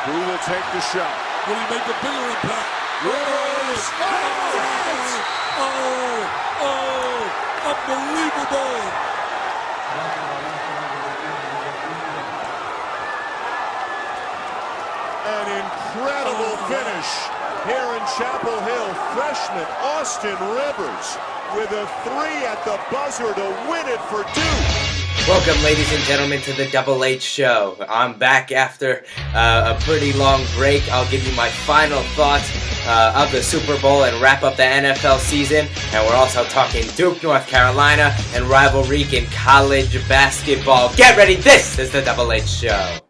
Who will take the shot? Will he make the bigger impact? Rose! Unbelievable! An incredible finish here in Chapel Hill. Freshman Austin Rivers with a 3 at the buzzer to win it for Duke. Welcome, ladies and gentlemen, to the Double H Show. I'm back after a pretty long break. I'll give you my final thoughts of the Super Bowl and wrap up the NFL season. And we're also talking Duke, North Carolina, and rivalry in college basketball. Get ready, this is the Double H Show.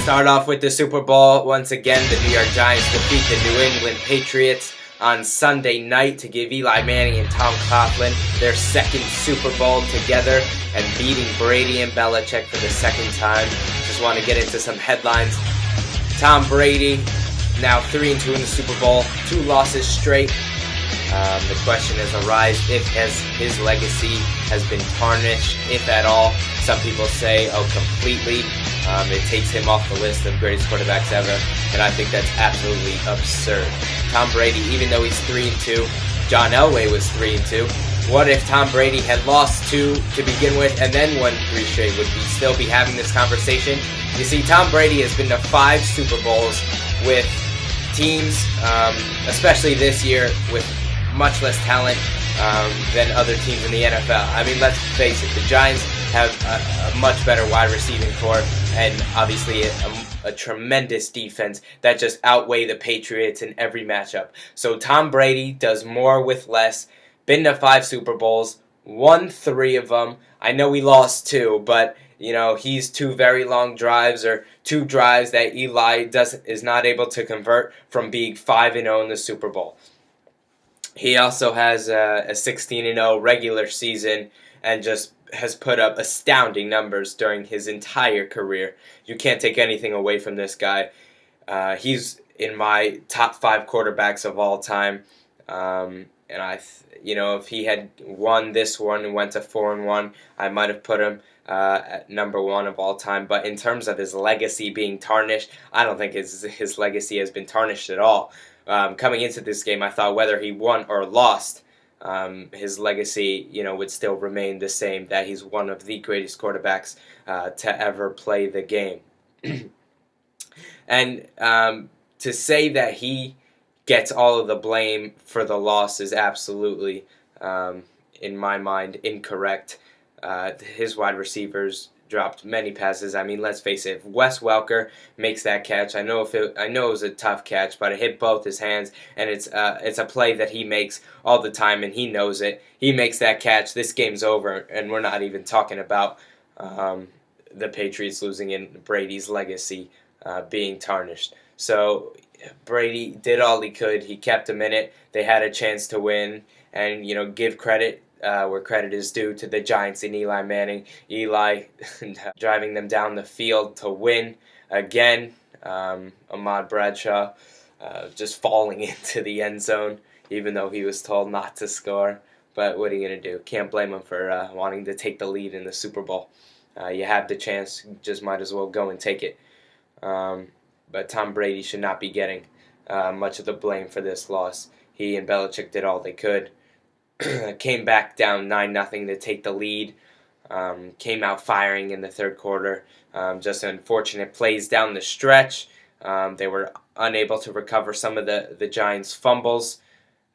Start off with the Super Bowl. Once again, the New York Giants defeat the New England Patriots on Sunday night to give Eli Manning and Tom Coughlin their second Super Bowl together and beating Brady and Belichick for the second time. Just want to get into some headlines. Tom Brady, now 3-2 in the Super Bowl, 2 losses straight. The question has arisen if his legacy has been tarnished, if at all. Some people say, oh, completely. It takes him off the list of greatest quarterbacks ever, and I think that's absolutely absurd. Tom Brady, even though he's 3-2, John Elway was 3-2. What if Tom Brady had lost 2 to begin with and then won 3 straight? Would we still be having this conversation? You see, Tom Brady has been to 5 Super Bowls with teams, especially this year, with much less talent than other teams in the NFL. I mean, let's face it, the Giants have a much better wide receiving core and obviously a tremendous defense that just outweigh the Patriots in every matchup. So Tom Brady does more with less, been to 5 Super Bowls, won 3 of them. I know he lost 2, but he's 2 very long drives or 2 drives that Eli is not able to convert from being 5-0 in the Super Bowl. He also has a 16-0 regular season and just has put up astounding numbers during his entire career. You can't take anything away from this guy. He's in my top 5 quarterbacks of all time. And if he had won this one and went to 4-1, I might have put him at number 1 of all time. But in terms of his legacy being tarnished, I don't think his legacy has been tarnished at all. Coming into this game, I thought whether he won or lost, his legacy, would still remain the same, that he's one of the greatest quarterbacks to ever play the game. And to say that he gets all of the blame for the loss is absolutely, in my mind, incorrect. His wide receivers dropped many passes. I mean, let's face it, if Wes Welker makes that catch, I know it was a tough catch, but it hit both his hands, and it's a play that he makes all the time, and he knows it. He makes that catch, this game's over, and we're not even talking about the Patriots losing and Brady's legacy being tarnished. So Brady did all he could. He kept them in it. They had a chance to win, and give credit where credit is due to the Giants and Eli Manning. Eli driving them down the field to win again. Ahmad Bradshaw just falling into the end zone, even though he was told not to score. But what are you going to do? Can't blame him for wanting to take the lead in the Super Bowl. You have the chance, just might as well go and take it. But Tom Brady should not be getting much of the blame for this loss. He and Belichick did all they could. Came back down 9-0 to take the lead. Came out firing in the third quarter. Just unfortunate plays down the stretch. They were unable to recover some of the Giants' fumbles.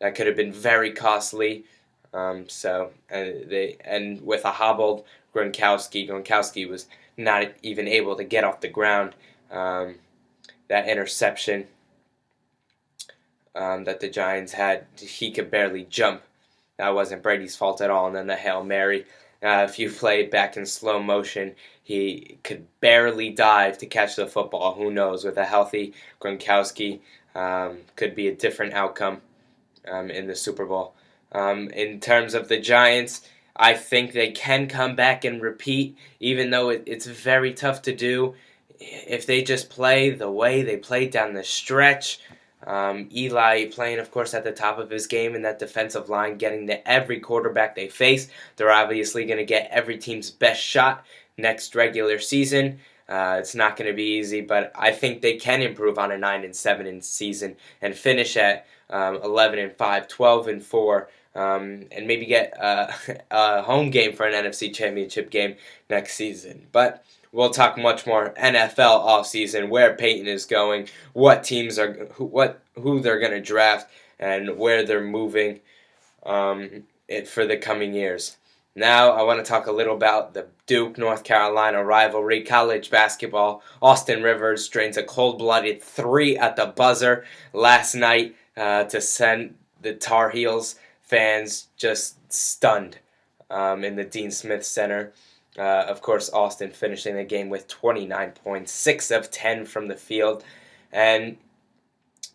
That could have been very costly. And with a hobbled Gronkowski was not even able to get off the ground. That interception that the Giants had, he could barely jump. That wasn't Brady's fault at all. And then the Hail Mary, if you play it back in slow motion, he could barely dive to catch the football. Who knows? With a healthy Gronkowski, could be a different outcome in the Super Bowl. In terms of the Giants, I think they can come back and repeat, even though it's very tough to do. If they just play the way they played down the stretch, Eli playing, of course, at the top of his game in that defensive line, getting to every quarterback they face. They're obviously going to get every team's best shot next regular season. It's not going to be easy, but I think they can improve on a 9-7 season and finish at 11-5, 12-4, and maybe get a home game for an NFC Championship game next season. But we'll talk much more NFL offseason, where Peyton is going, what teams are who they're going to draft, and where they're moving for the coming years. Now I want to talk a little about the Duke-North Carolina rivalry, college basketball. Austin Rivers drains a cold-blooded 3 at the buzzer last night to send the Tar Heels fans just stunned in the Dean Smith Center. Of course, Austin finishing the game with 29 points, 6 of 10 from the field. And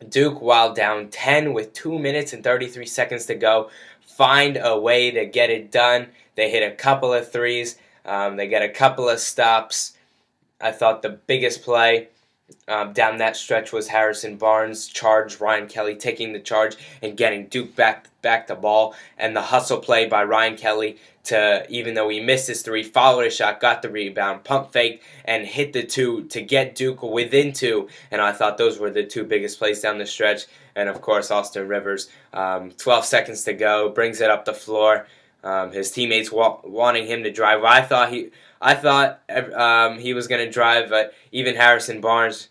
Duke, while down 10 with 2 minutes and 33 seconds to go, find a way to get it done. They hit a couple of threes. They get a couple of stops. I thought the biggest play down that stretch was Harrison Barnes' charge, Ryan Kelly taking the charge and getting Duke back the ball, and the hustle play by Ryan Kelly to, even though he missed his 3, followed his shot, got the rebound, pump fake, and hit the 2 to get Duke within 2, and I thought those were the 2 biggest plays down the stretch. And of course, Austin Rivers, 12 seconds to go, brings it up the floor. His teammates wanting him to drive. I thought he was going to drive, but even Harrison Barnes,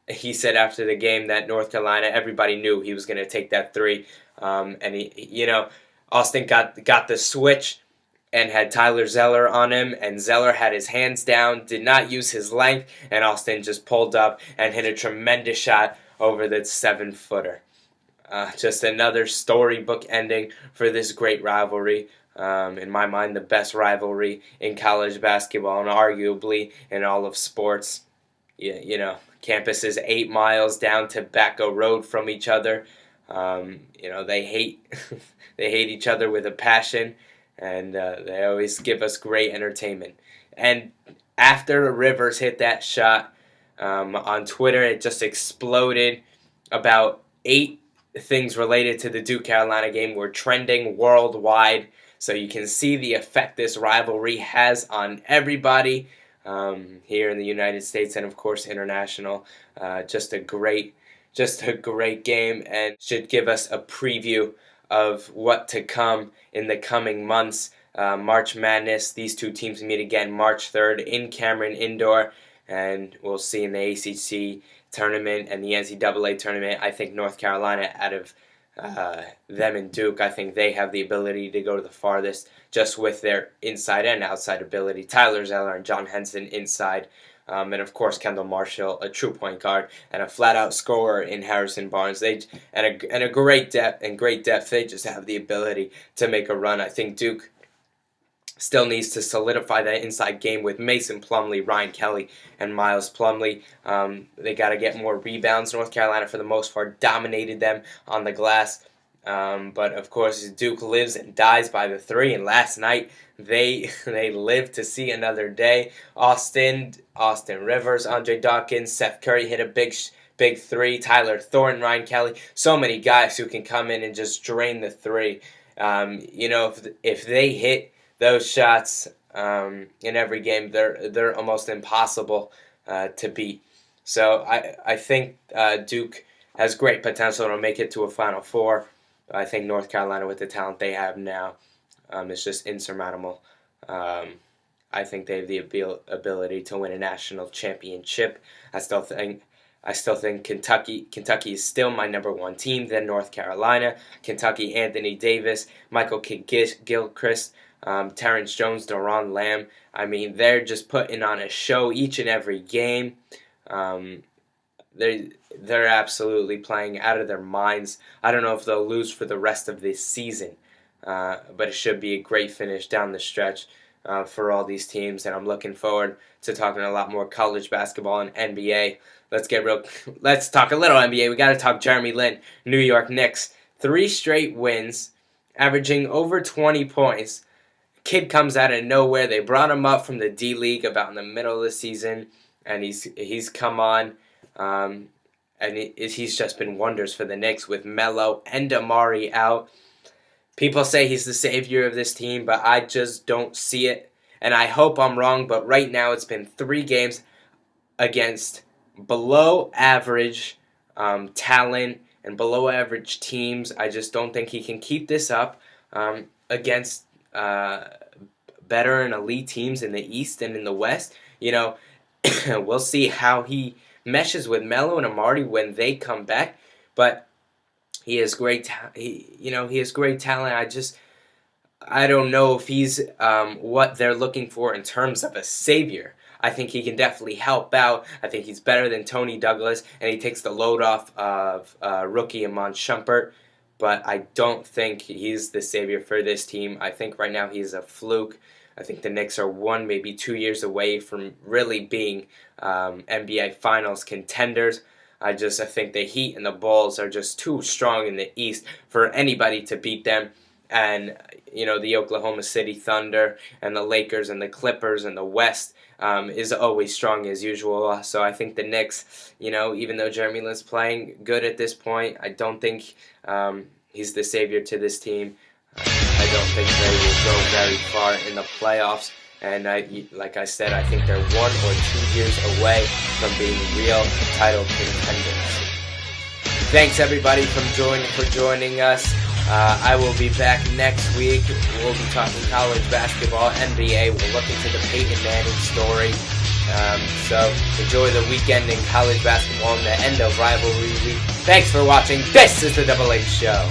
he said after the game that North Carolina, everybody knew he was going to take that 3. And Austin got the switch and had Tyler Zeller on him, and Zeller had his hands down, did not use his length, and Austin just pulled up and hit a tremendous shot over the 7-footer. Just another storybook ending for this great rivalry. In my mind, the best rivalry in college basketball and arguably in all of sports. Campus is 8 miles down Tobacco Road from each other. They hate they hate each other with a passion, and they always give us great entertainment. And after Rivers hit that shot, on Twitter, it just exploded. About 8 things related to the Duke-Carolina game were trending worldwide, so you can see the effect this rivalry has on everybody here in the United States and, of course, international. Just a great game, and should give us a preview of what to come in the coming months. March Madness, these 2 teams meet again March 3rd in Cameron Indoor, and we'll see in the ACC tournament and the NCAA tournament. I think North Carolina, out of them and Duke, I think they have the ability to go to the farthest just with their inside and outside ability. Tyler Zeller and John Henson inside, and of course Kendall Marshall, a true point guard and a flat-out scorer in Harrison Barnes. And a great depth. They just have the ability to make a run. I think Duke still needs to solidify that inside game with Mason Plumlee, Ryan Kelly, and Miles Plumlee. They got to get more rebounds. North Carolina, for the most part, dominated them on the glass. But, of course, Duke lives and dies by the 3. And last night, they lived to see another day. Austin Rivers, Andre Dawkins, Seth Curry hit a big 3. Tyler Thornton, Ryan Kelly. So many guys who can come in and just drain the 3. If they hit those shots in every game, they're almost impossible to beat. So I think Duke has great potential to make it to a Final Four. I think North Carolina, with the talent they have now, is just insurmountable. I think they have the ability to win a national championship. I still think Kentucky is still my number 1 team, then North Carolina. Kentucky, Anthony Davis, Michael Kidd-Gilchrist, Terrence Jones, Doron Lamb. I mean, they're just putting on a show each and every game. They're absolutely playing out of their minds. I don't know if they'll lose for the rest of this season, but it should be a great finish down the stretch for all these teams, and I'm looking forward to talking a lot more college basketball and NBA. Let's talk a little NBA. We got to talk Jeremy Lin, New York Knicks. 3 straight wins, averaging over 20 points. kid comes out of nowhere. They brought him up from the D League about in the middle of the season, and he's come on, and he's just been wonders for the Knicks with Melo and Amari out. People say he's the savior of this team, but I just don't see it, and I hope I'm wrong, but right now it's been 3 games against below average talent and below average teams. I just don't think he can keep this up against better and elite teams in the East and in the West. We'll see how he meshes with Melo and Amari when they come back, but he has great he has great talent. I don't know if he's what they're looking for in terms of a savior. I think he can definitely help out. I think he's better than Tony Douglas, and he takes the load off of rookie Iman Shumpert. But I don't think he's the savior for this team. I think right now he's a fluke. I think the Knicks are 1, maybe 2 years away from really being NBA Finals contenders. I think the Heat and the Bulls are just too strong in the East for anybody to beat them. And, the Oklahoma City Thunder and the Lakers and the Clippers and the West is always strong as usual. So I think the Knicks, even though Jeremy Lin's playing good at this point, I don't think he's the savior to this team. I don't think they will go very far in the playoffs. And like I said, I think they're 1 or 2 years away from being real title contenders. Thanks everybody for joining us. I will be back next week. We'll be talking college basketball, NBA. We'll look into the Peyton Manning story. So enjoy the weekend in college basketball and the end of rivalry week. Thanks for watching. This is the Double H Show.